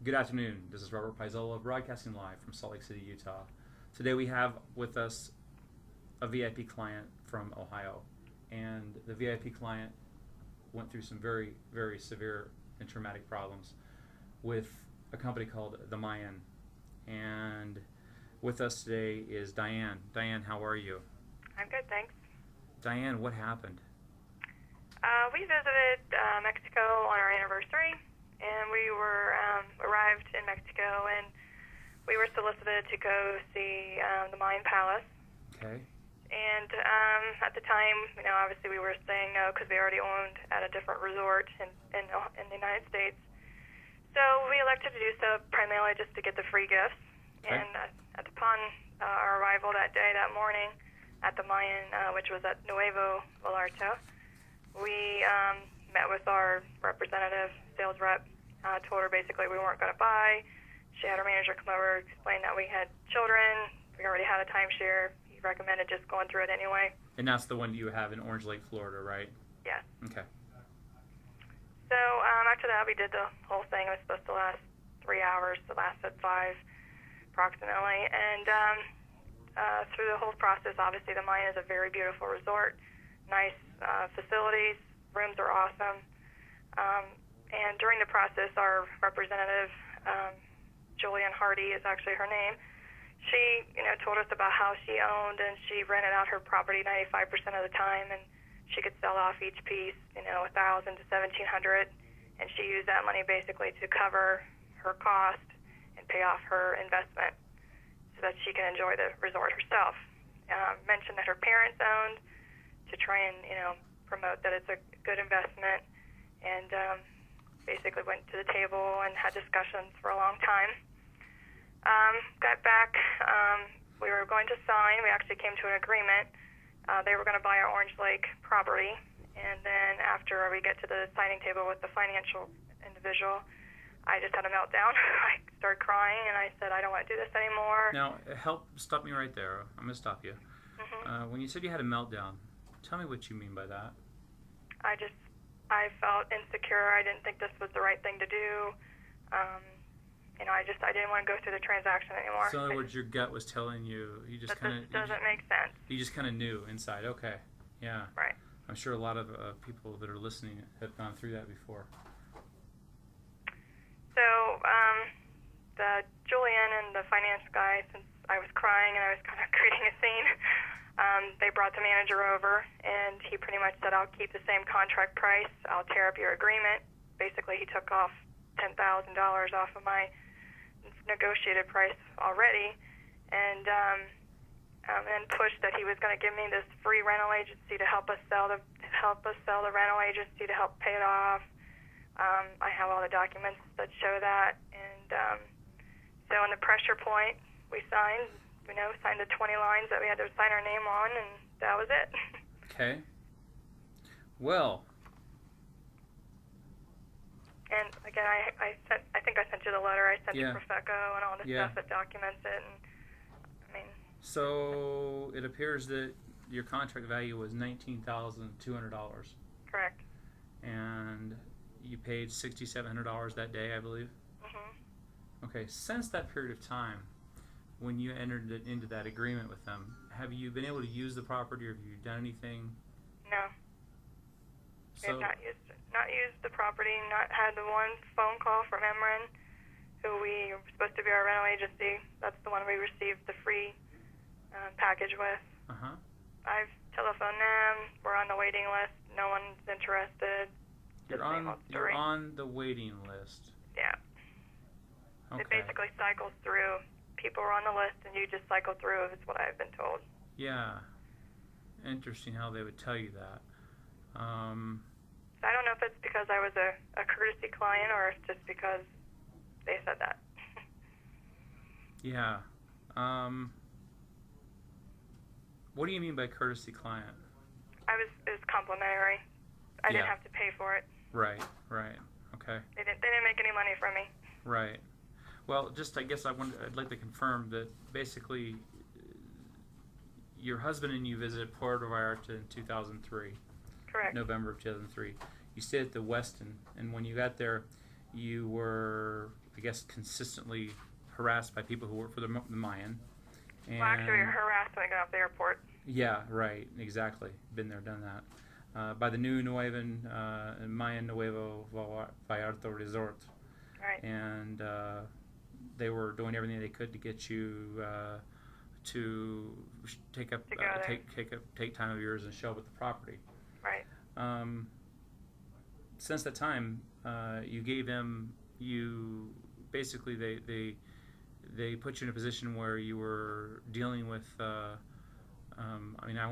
Good afternoon. This is Robert Paisola, broadcasting live from Salt Lake City, Utah. Today we have with us a VIP client from Ohio, and the VIP client went through some very, very severe and traumatic problems with a company called the Mayan. And with us today is Diane. Diane, how are you? I'm good, thanks. Diane, what happened? We visited Mexico on our anniversary, and we were arrived in Mexico, and we were solicited to go see the Mayan Palace. Okay. And at the time, obviously we were saying no because we already owned at a different resort in the United States. So we elected to do so primarily just to get the free gifts. Okay. And upon our arrival that day, that morning, at the Mayan, which was at Nuevo Vallarta, we met with our representative, sales rep, told her basically we weren't going to buy. She had her manager come over, explain that we had children, we already had a timeshare. He recommended just going through it anyway. And that's the one you have in Orange Lake, Florida, right? Yes. Okay. So after that, we did the whole thing. It was supposed to last 3 hours. It lasted 5 approximately. And through the whole process, obviously, the Mayan is a very beautiful resort. Nice facilities, rooms are awesome. And during the process, our representative, Julian Hardy is actually her name, she told us about how she owned and she rented out her property 95% of the time, and she could sell off each piece, $1,000 to $1,700, and she used that money basically to cover her cost and pay off her investment so that she can enjoy the resort herself. Mentioned that her parents owned, to try and promote that it's a good investment, and basically went to the table and had discussions for a long time. Got back, we were going to sign. We actually came to an agreement. They were going to buy our Orange Lake property, and then after we get to the signing table with the financial individual, I just had a meltdown. I started crying, and I said, I don't want to do this anymore. Now, stop me right there. I'm going to stop you. Mm-hmm. When you said you had a meltdown, tell me what you mean by that. I felt insecure. I didn't think this was the right thing to do. I didn't want to go through the transaction anymore. So in other words, your gut was telling you, you just kind of... This doesn't make sense. You just kind of knew inside. Okay, yeah. Right. I'm sure a lot of people that are listening have gone through that before. So, the Julian and the finance guy, since I was crying and I was kind of creating a scene, they brought the manager over, and he pretty much said, I'll keep the same contract price. I'll tear up your agreement. Basically, he took off $10,000 off of my negotiated price already, and then pushed that he was going to give me this free rental agency to help us sell the rental agency to help pay it off. I have all the documents that show that, and so in the pressure point, we signed the 20 lines that we had to sign our name on, and that was it. Okay. Well. And again, I think I sent you the letter. I sent you Yeah. Profeco and all the stuff that documents it. And So it appears that your contract value was $19,200. Correct. And you paid $6,700 that day, I believe. Mm-hmm. Okay. Since that period of time, when you entered into that agreement with them, have you been able to use the property, or have you done anything? No. So, We have not used the property, not had the one phone call from Emran, who we were supposed to be our rental agency. That's the one we received the free package with. Uh-huh. I've telephoned them. We're on the waiting list. No one's interested. You're on the waiting list. Yeah. Okay. It basically cycles through. People are on the list, and you just cycle through, is what I've been told. Yeah. Interesting how they would tell you that. I don't know if it's because I was a courtesy client or if just because they said that. Yeah. What do you mean by courtesy client? It was complimentary. I didn't have to pay for it. Right. Okay. They didn't make any money from me. Right. Well, I guess I'd like to confirm that basically your husband and you visited Puerto Vallarta in 2003. Correct. November of 2003. You stayed at the Westin, and when you got there, you were I guess, consistently harassed by people who work for the Mayan. And Well, actually, we were harassed when we got off the airport. yeah, right, exactly. Been there, done that. By the new Mayan Nuevo Vallarta Resort. Right. And they were doing everything they could to get you to take time of yours and show up at the property. Right. Since that time, you gave them basically they put you in a position where you were dealing with. I mean, I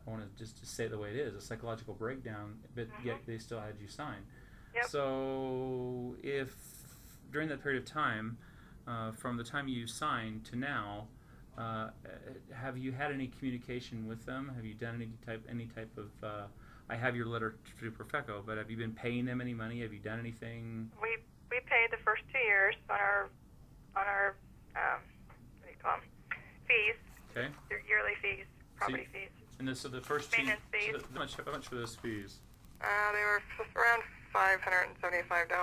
want to just say it the way it is, a psychological breakdown, but yet they still had you sign. Yep. So if during that period of time, from the time you signed to now, have you had any communication with them? Have you done any type of? I have your letter to Profeco, but have you been paying them any money? Have you done anything? We paid the first 2 years on our what do you call them? Fees. Okay. Their yearly fees, property fees. And so the first Maintenance fees. how much were those fees? They were around $575, $600. I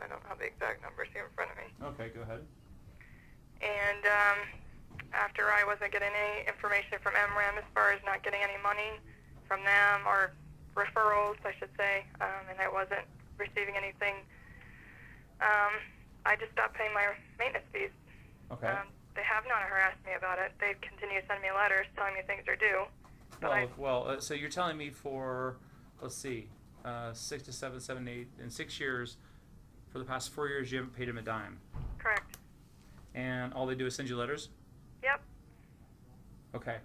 don't have the exact numbers here in front of me. Okay, go ahead. And after I wasn't getting any information from MRAM as far as not getting any money from them, or referrals, I should say, and I wasn't receiving anything, I just stopped paying my maintenance fees. Okay. They have not harassed me about it. They continue to send me letters telling me things are due. So you're telling me for, let's see, 6 to 7, 7, 8, in 6 years, for the past 4 years, you haven't paid them a dime. Correct. And all they do is send you letters? Yep. Okay.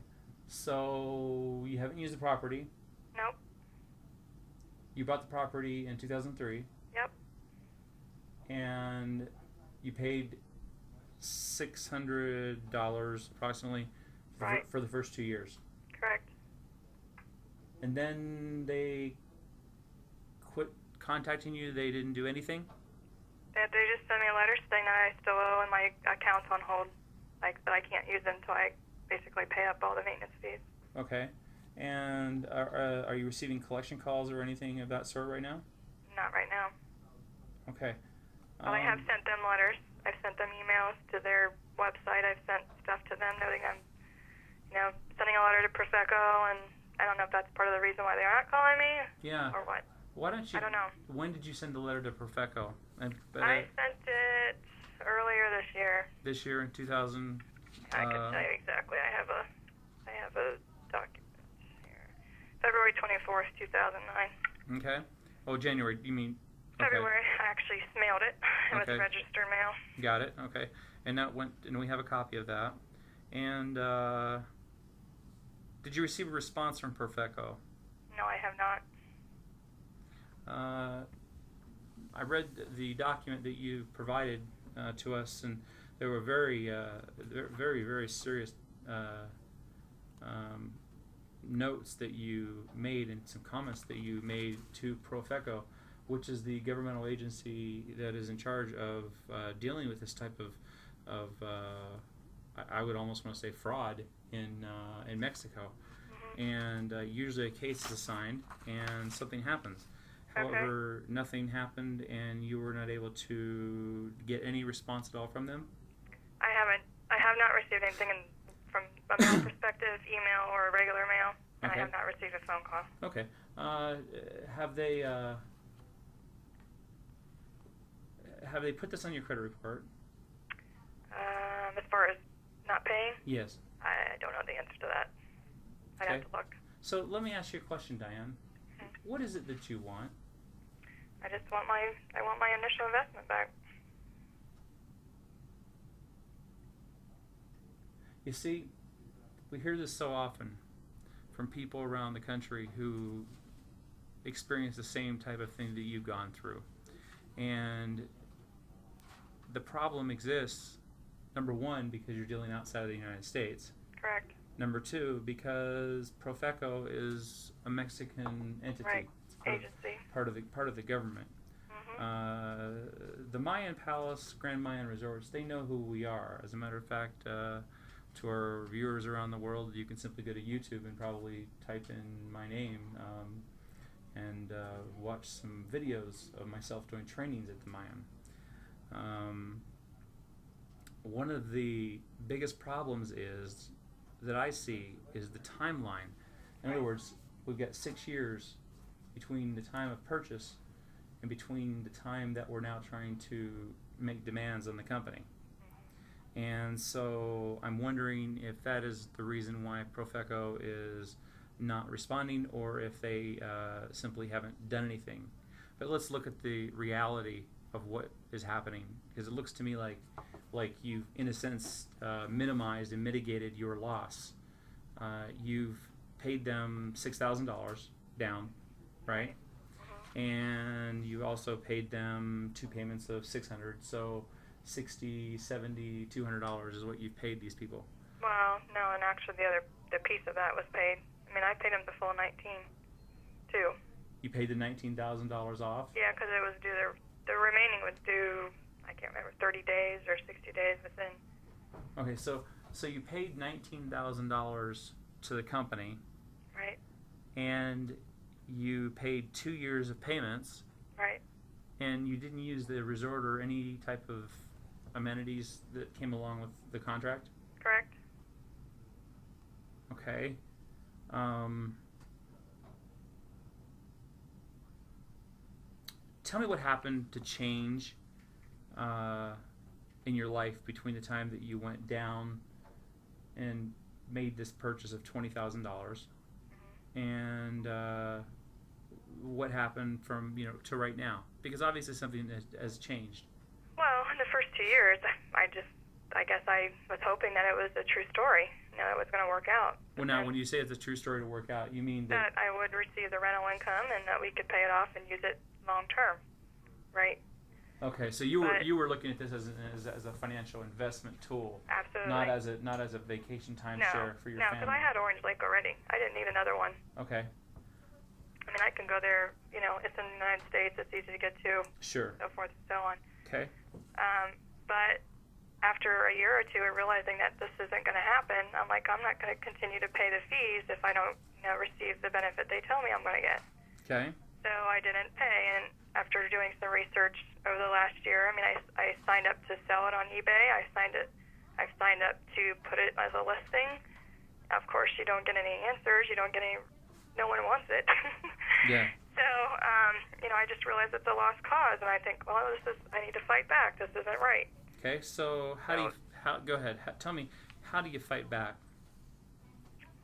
So you haven't used the property. Nope. You bought the property in 2003. Yep. And you paid $600 approximately for the first 2 years. Correct. And then they quit contacting you. They didn't do anything. They just sent me a letter saying that I still owe and my account's on hold, like that I can't use it until I basically pay up all the maintenance fees. Okay. And are you receiving collection calls or anything of that sort right now? Not right now. Okay. Well, I have sent them letters. I've sent them emails to their website. I've sent stuff to them noting I'm, sending a letter to Profeco, and I don't know if that's part of the reason why they aren't calling me. Yeah. Or what. Why don't you? I don't know. When did you send the letter to Profeco? I sent it earlier this year. This year in 2000. I can tell you exactly. I have a document here. February 24th, 2009. Okay. Oh, January. You mean? Okay. February. I actually mailed it. It was registered mail. Got it. Okay. And that went, and we have a copy of that. And did you receive a response from Profeco? No, I have not. I read the document that you provided to us, and there were very, very serious notes that you made and some comments that you made to Profeco, which is the governmental agency that is in charge of dealing with this type of I would almost want to say fraud in Mexico. Mm-hmm. And usually a case is assigned and something happens. However, nothing happened, and you were not able to get any response at all from them? I haven't. I have not received anything from a mail perspective, email or regular mail, and I have not received a phone call. Okay. Have they put this on your credit report? As far as not paying? Yes. I don't know the answer to that. I'd have to look. So let me ask you a question, Diane. Mm-hmm. What is it that you want? I just want my initial investment back. You see, we hear this so often from people around the country who experience the same type of thing that you've gone through. And the problem exists, number one, because you're dealing outside of the United States. Correct. Number two, because Profeco is a Mexican entity. Right. It's part of the government. Mm-hmm. The Mayan Palace, Grand Mayan Resorts, they know who we are. As a matter of fact, to our viewers around the world, you can simply go to YouTube and probably type in my name and watch some videos of myself doing trainings at the Mayan. One of the biggest problems is that I see is the timeline. In other words, we've got 6 years between the time of purchase and between the time that we're now trying to make demands on the company. And so I'm wondering if that is the reason why Profeco is not responding, or if they simply haven't done anything. But let's look at the reality of what is happening, because it looks to me like you've, in a sense, minimized and mitigated your loss. You've paid them $6,000 down, right? And you also paid them 2 payments of $600, so $60, $70, $200 is what you've paid these people. Well, no, and actually the piece of that was paid. I mean, I paid them the full 19 too. You paid the $19,000 off? Yeah, because it was due. The remaining was due, I can't remember, 30 days or 60 days within. Okay, so you paid $19,000 to the company. Right. And you paid 2 years of payments. Right. And you didn't use the resort or any type of amenities that came along with the contract? Correct. Okay. Tell me what happened to change in your life between the time that you went down and made this purchase of $20,000 and what happened from to right now, because obviously something has changed. Well, in the first 2 years, I guess I was hoping that it was a true story. It was going to work out. Well, now when you say it's a true story to work out, you mean that I would receive the rental income and that we could pay it off and use it long term, right? Okay, so you were looking at this as a financial investment tool. Absolutely. Not as a vacation timeshare for your family. No, because I had Orange Lake already. I didn't need another one. Okay. I mean, I can go there. It's in the United States. It's easy to get to. Sure. So forth and so on. Okay. But after a year or two of realizing that this isn't going to happen, I'm like, I'm not going to continue to pay the fees if I don't receive the benefit they tell me I'm going to get. Okay. So I didn't pay, and after doing some research over the last year, I mean, I signed up to sell it on eBay. I've signed up to put it as a listing. Of course, you don't get any answers. You don't get any. No one wants it. Yeah. So, I just realized it's a lost cause, and I think, well, I need to fight back. This isn't right. Okay. So go ahead. Tell me, how do you fight back?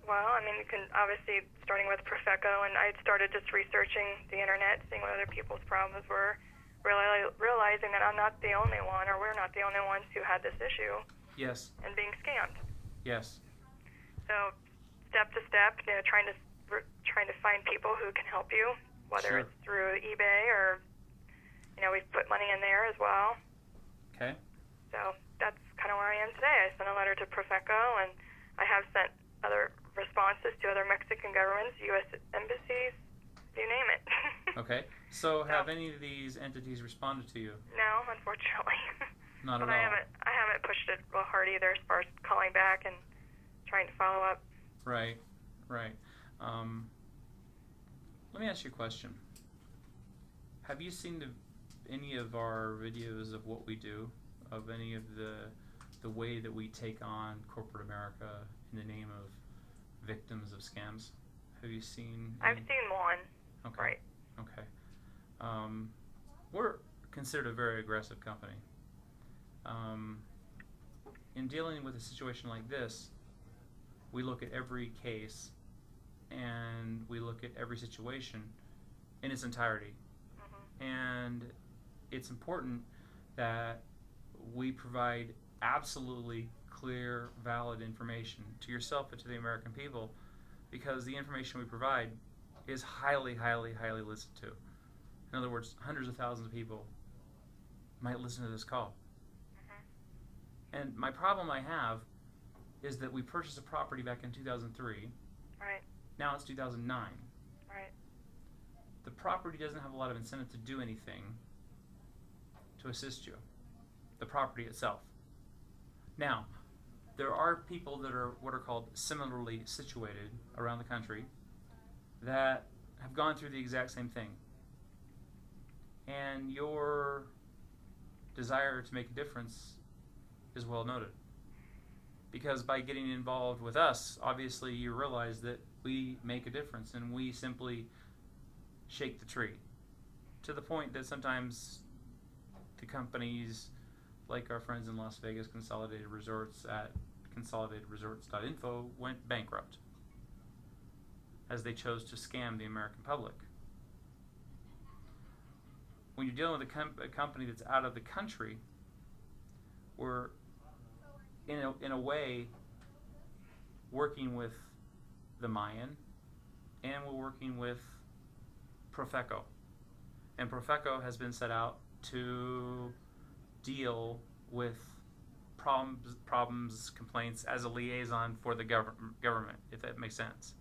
Well, I mean, you can obviously, starting with Profeco, and I had started just researching the internet, seeing what other people's problems were, realizing that I'm not the only one, or we're not the only ones who had this issue. Yes. And being scammed. Yes. So, step to step, trying to find people who can help you, whether Sure. it's through eBay or, we've put money in there as well. Okay. So that's kind of where I am today. I sent a letter to Profeco, and I have sent other responses to other Mexican governments, U.S. embassies, you name it. Okay. So have any of these entities responded to you? No, unfortunately. Not but at all. I haven't pushed it real hard either, as far as calling back and trying to follow up. Right. Right. Let me ask you a question. Have you seen any of our videos of what we do, of any of the way that we take on corporate America in the name of victims of scams? Have you seen any? I've seen one. Okay. Right. Okay. We're considered a very aggressive company. In dealing with a situation like this, we look at every case and we look at every situation in its entirety. And it's important that we provide absolutely clear, valid information to yourself and to the American people, because the information we provide is highly, highly, highly listened to. In other words, hundreds of thousands of people might listen to this call. And my problem I have is that we purchased a property back in 2003. Right. Now it's 2009. Right. The property doesn't have a lot of incentive to do anything to assist you, the property itself. Now, there are people that are what are called similarly situated around the country that have gone through the exact same thing. And your desire to make a difference is well noted. Because by getting involved with us, obviously you realize that we make a difference and we simply shake the tree. To the point that sometimes the companies like our friends in Las Vegas, Consolidated Resorts at consolidatedresorts.info, went bankrupt as they chose to scam the American public. When you're dealing with a company that's out of the country, we're in a way working with the Mayan, and we're working with Profeco. And Profeco has been set out to deal with problems, complaints as a liaison for the government, if that makes sense.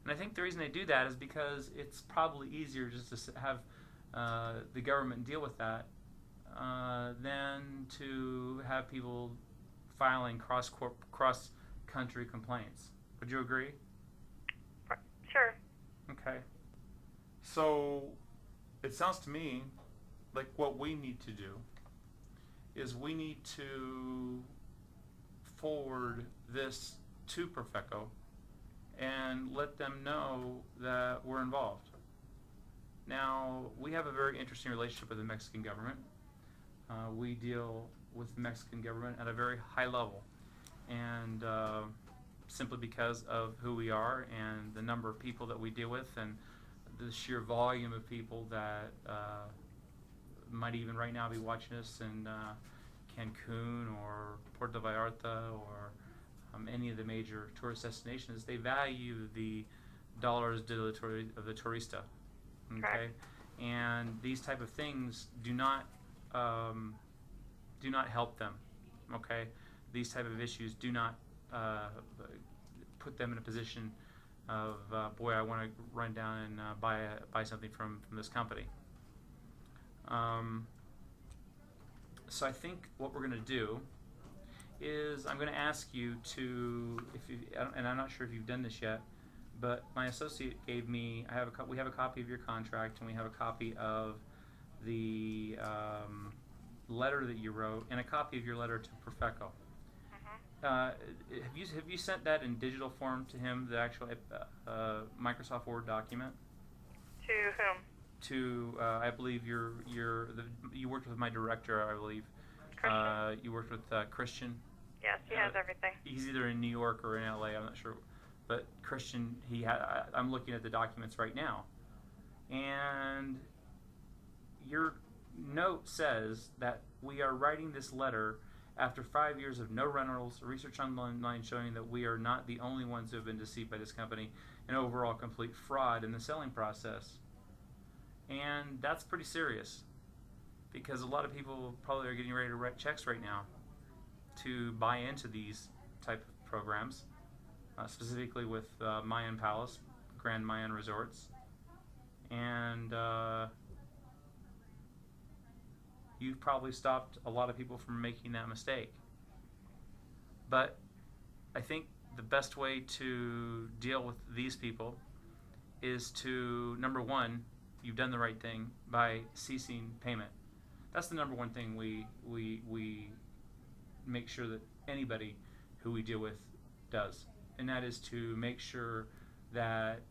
And I think the reason they do that is because it's probably easier just to have the government deal with that than to have people filing cross-country complaints. Would you agree? Sure. Okay. So it sounds to me like what we need to do is we need to forward this to Profeco and let them know that we're involved. Now, we have a very interesting relationship with the Mexican government. We deal with the Mexican government at a very high level, and simply because of who we are and the number of people that we deal with and the sheer volume of people that might even right now be watching us in Cancun or Puerto Vallarta or any of the major tourist destinations. They value the dollars of the turista. Okay, Correct. and these type of things do not help them. Okay, these type of issues do not put them in a position of boy, I want to run down and buy something from this company. So I think what we're going to do is I'm going to ask you to, and I'm not sure if you've done this yet, but my associate gave me, we have a copy of your contract, and we have a copy of the letter that you wrote, and a copy of your letter to Profeco. Have you sent that in digital form to him, the actual Microsoft Word document? To whom? To I believe you worked with my director, I believe. Christian? You worked with Christian. Yes, he has everything. He's either in New York or in LA. I'm not sure, but Christian, I'm looking at the documents right now, and your note says that we are writing this letter after 5 years of no rentals, research online showing that we are not the only ones who have been deceived by this company, and overall complete fraud in the selling process. And that's pretty serious, because a lot of people probably are getting ready to write checks right now to buy into these type of programs, specifically with Mayan Palace, Grand Mayan Resorts, and you've probably stopped a lot of people from making that mistake. But I think the best way to deal with these people is to, number one, you've done the right thing by ceasing payment. That's the number one thing we make sure that anybody who we deal with does, and that is to make sure that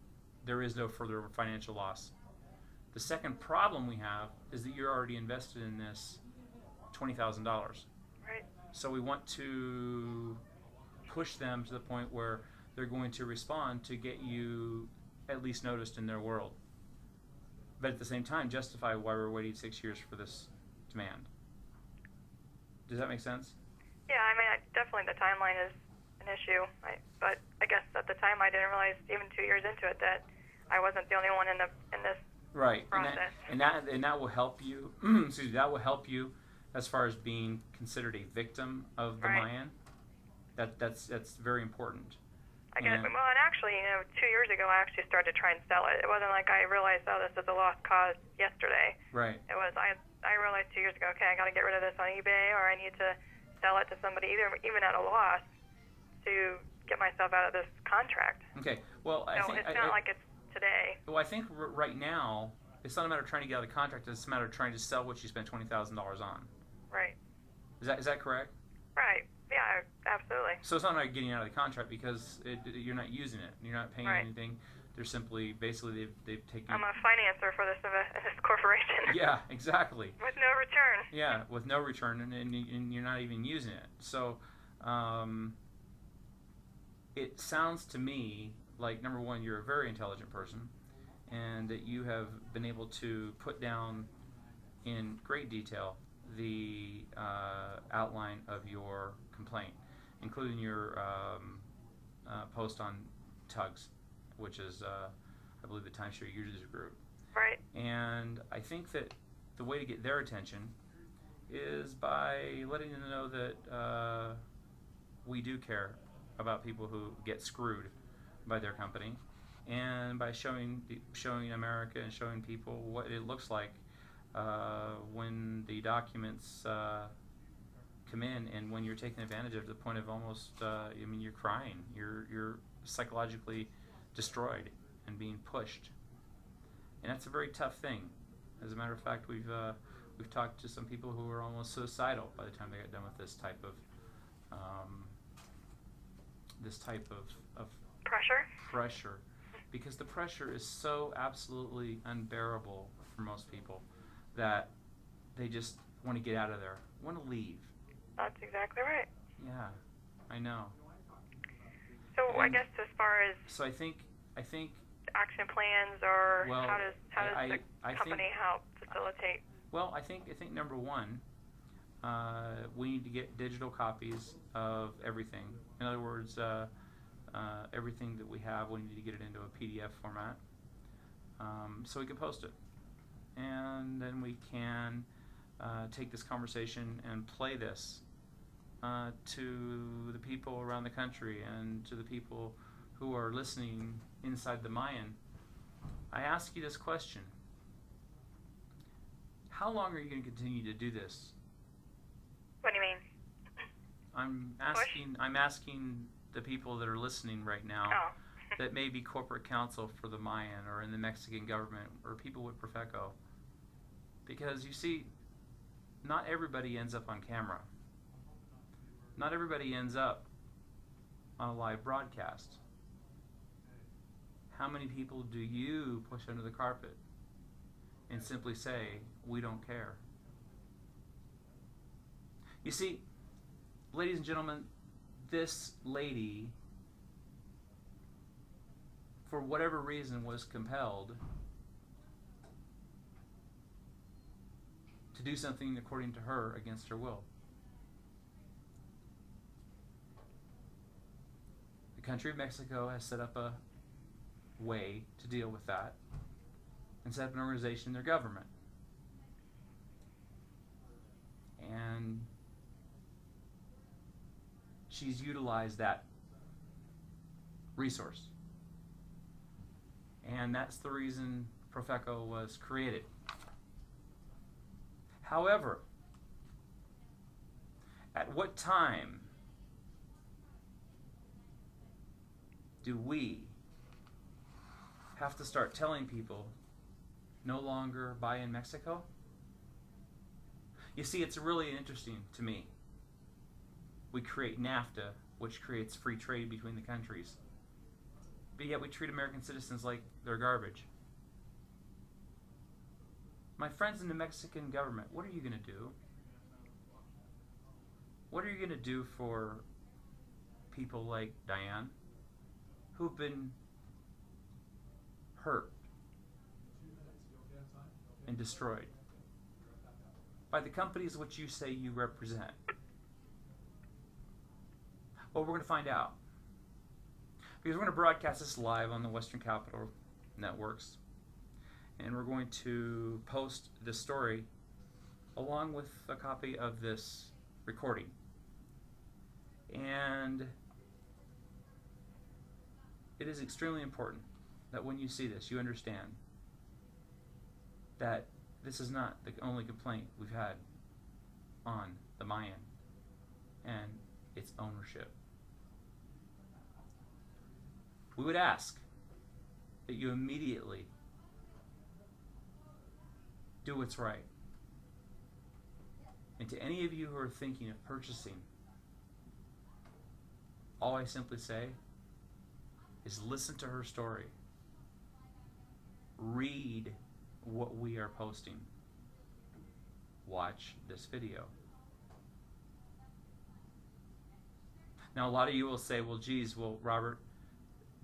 there is no further financial loss. The second problem we have is that you're already invested in this $20,000. Right. So we want to push them to the point where they're going to respond to get you at least noticed in their world. But at the same time, justify why we're waiting 6 years for this demand. Does that make sense? Yeah, I mean, definitely the timeline is an issue. But I guess at the time I didn't realize, even 2 years into it, that I wasn't the only one in this right process. And that will help you. Excuse me, that will help you as far as being considered a victim of the Right. Mayan. That's very important. I guess. Well, and actually, 2 years ago, I actually started to try and sell it. It wasn't like I realized, oh, this is a lost cause yesterday. Right. It was I realized 2 years ago, okay, I got to get rid of this on eBay, or I need to sell it to somebody, even at a loss, to get myself out of this contract. Okay. Well, So it's not like it's today. Well, I think right now It's not a matter of trying to get out of the contract. It's a matter of trying to sell what you spent $20,000 on. Right. Is that correct? Right. Yeah, absolutely. So it's not like getting out of the contract because you're not using it. You're not paying anything. They're simply, basically, they've taken... I'm a financer for this corporation. Yeah, exactly. With no return. Yeah, with no return, and you're not even using it. So it sounds to me like, number one, you're a very intelligent person, and that you have been able to put down in great detail the outline of your complaint, including your post on tugs, which is, I believe, the timeshare users group. Right. And I think that the way to get their attention is by letting them know that we do care about people who get screwed by their company, and by showing America and showing people what it looks like when the documents come in, and when you're taken advantage of to the point of almost, I mean, you're crying, you're psychologically destroyed and being pushed, and that's a very tough thing. As a matter of fact, we've talked to some people who were almost suicidal by the time they got done with this type of pressure, because the pressure is so absolutely unbearable for most people that they just want to get out of there, want to leave. That's exactly right. Yeah, I know. So I guess as far as I think action plans, or well, how does the company help facilitate? Well, I think number one, we need to get digital copies of everything. In other words, everything that we have, we need to get it into a PDF format, so we can post it, and then we can take this conversation and play this to the people around the country and to the people who are listening inside the Mayan. I ask you this question: how long are you going to continue to do this? What do you mean? I'm asking the people that are listening right now, that may be corporate counsel for the Mayan or in the Mexican government or people with Profeco, because you see, not everybody ends up on camera. Not everybody ends up on a live broadcast. How many people do you push under the carpet and simply say, we don't care? You see, ladies and gentlemen, this lady, for whatever reason, was compelled to do something according to her against her will. The country of Mexico has set up a way to deal with that and set up an organization in their government. And she's utilized that resource. And that's the reason Profeco was created. However, at what time do we have to start telling people no longer buy in Mexico? You see, it's really interesting to me. We create NAFTA, which creates free trade between the countries, but yet we treat American citizens like they're garbage. My friends in the Mexican government, what are you going to do? What are you going to do for people like Diane, who've been hurt and destroyed by the companies which you say you represent? Well, we're going to find out, because we're going to broadcast this live on the Western Capital networks, and we're going to post this story along with a copy of this recording. And it is extremely important that when you see this, you understand that this is not the only complaint we've had on the Mayan and its ownership. We would ask that you immediately do what's right. And to any of you who are thinking of purchasing, all I simply say is listen to her story. Read what we are posting. Watch this video. Now, a lot of you will say, well, geez, well, Robert,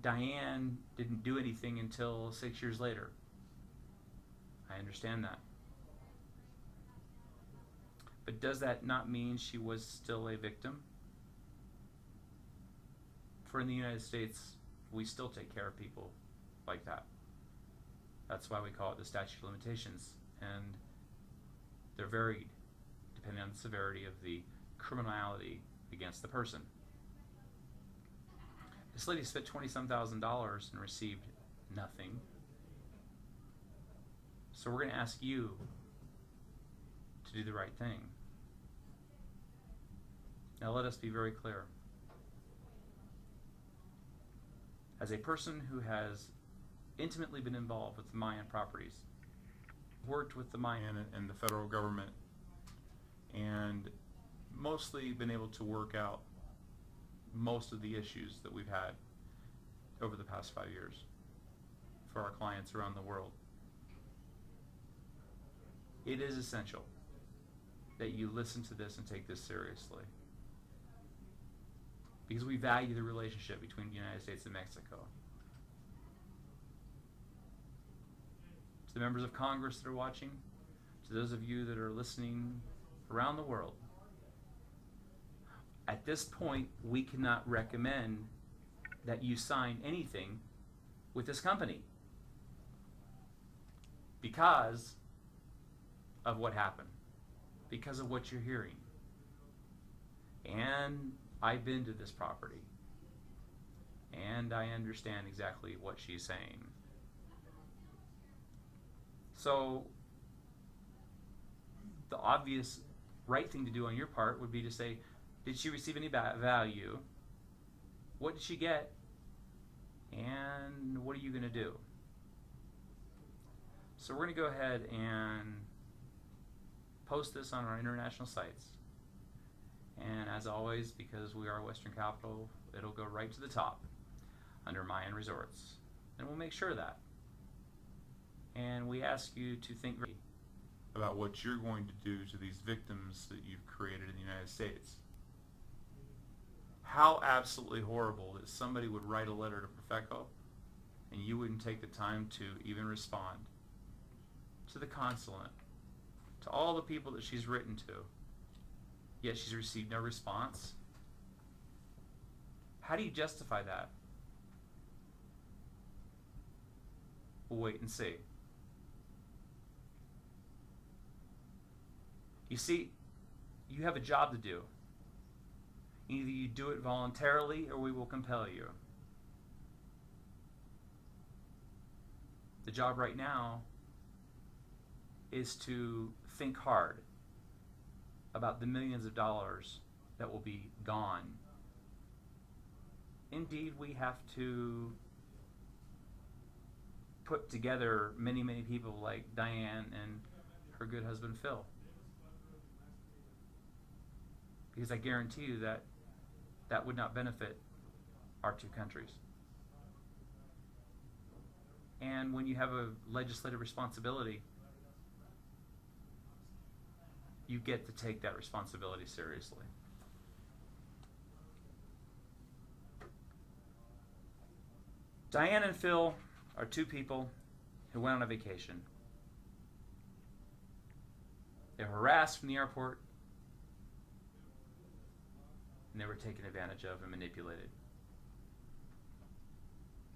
Diane didn't do anything until 6 years later. I understand that. But does that not mean she was still a victim? For in the United States, we still take care of people like that. That's why we call it the statute of limitations. And they're varied depending on the severity of the criminality against the person. This lady spent $20-some thousand and received nothing. So we're going to ask you to do the right thing. Now let us be very clear. As a person who has intimately been involved with the Mayan properties, worked with the Mayan and the federal government, and mostly been able to work out most of the issues that we've had over the past 5 years for our clients around the world, it is essential that you listen to this and take this seriously, because we value the relationship between the United States and Mexico. To the members of Congress that are watching, to those of you that are listening around the world, at this point, we cannot recommend that you sign anything with this company because of what happened, because of what you're hearing. And I've been to this property, and I understand exactly what she's saying. So the obvious right thing to do on your part would be to say, did she receive any value? What did she get? And what are you going to do? So we're going to go ahead and post this on our international sites. And as always, because we are Western Capital, it'll go right to the top under Mayan Resorts. And we'll make sure of that. And we ask you to think about what you're going to do to these victims that you've created in the United States. How absolutely horrible that somebody would write a letter to Profeco and you wouldn't take the time to even respond to the consulate, to all the people that she's written to, yet she's received no response. How do you justify that? We'll wait and see. You see, you have a job to do. Either you do it voluntarily or we will compel you. The job right now is to think hard about the millions of dollars that will be gone. Indeed, we have to put together many, many people like Diane and her good husband Phil. Because I guarantee you that that would not benefit our two countries. And when you have a legislative responsibility, you get to take that responsibility seriously. Diane and Phil are two people who went on a vacation. They were harassed from the airport, and they were taken advantage of and manipulated.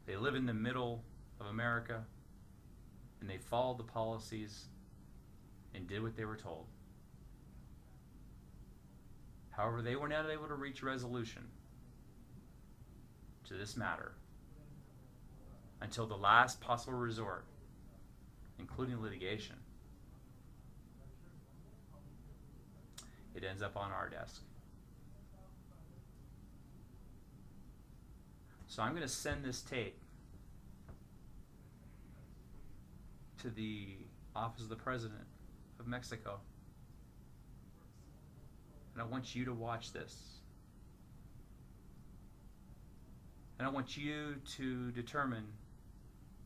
They live in the middle of America, and they followed the policies and did what they were told. However, they were not able to reach resolution to this matter until the last possible resort, including litigation. It ends up on our desk. So I'm going to send this tape to the Office of the President of Mexico. And I want you to watch this. And I want you to determine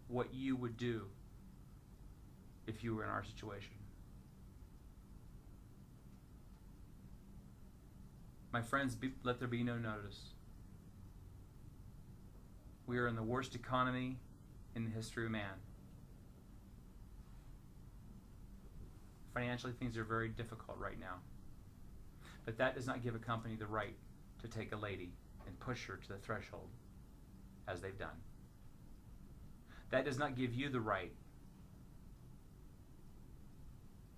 what you would do if you were in our situation. My friends, let there be no notice. We are in the worst economy in the history of man. Financially, things are very difficult right now. But that does not give a company the right to take a lady and push her to the threshold, as they've done. That does not give you the right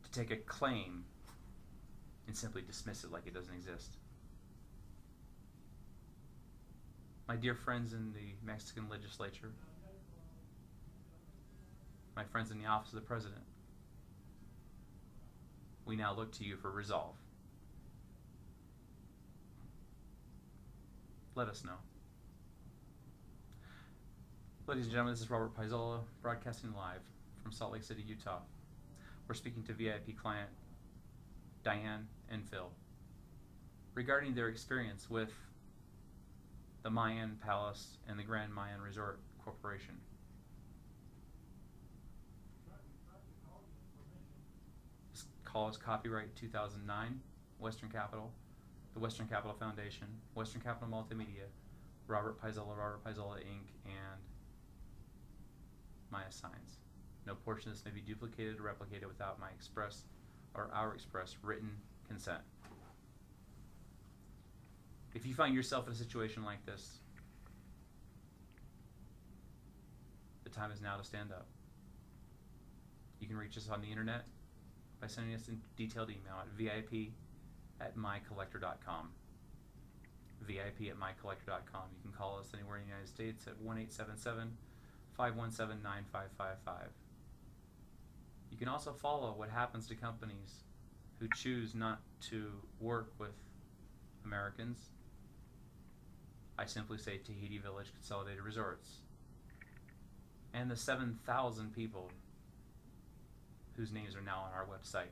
to take a claim and simply dismiss it like it doesn't exist. My dear friends in the Mexican legislature, my friends in the office of the president, we now look to you for resolve. Let us know. Ladies and gentlemen, this is Robert Paisola, broadcasting live from Salt Lake City, Utah. We're speaking to VIP client Diane and Phil regarding their experience with the Mayan Palace and the Grand Mayan Resort Corporation. This call is copyright 2009, Western Capital, the Western Capital Foundation, Western Capital Multimedia, Robert Paisola Inc., and Maya Signs. No portion of this may be duplicated or replicated without my express or our express written consent. If you find yourself in a situation like this, the time is now to stand up. You can reach us on the internet by sending us a detailed email at vip@mycollector.com. vip@mycollector.com. You can call us anywhere in the United States at 1-877-517-9555. You can also follow what happens to companies who choose not to work with Americans. I simply say Tahiti Village Consolidated Resorts, and the 7,000 people whose names are now on our website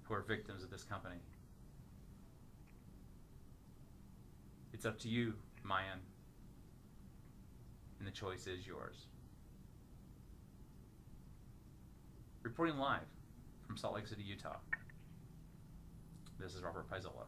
who are victims of this company. It's up to you, Mayan, and the choice is yours. Reporting live from Salt Lake City, Utah, this is Robert Paisola.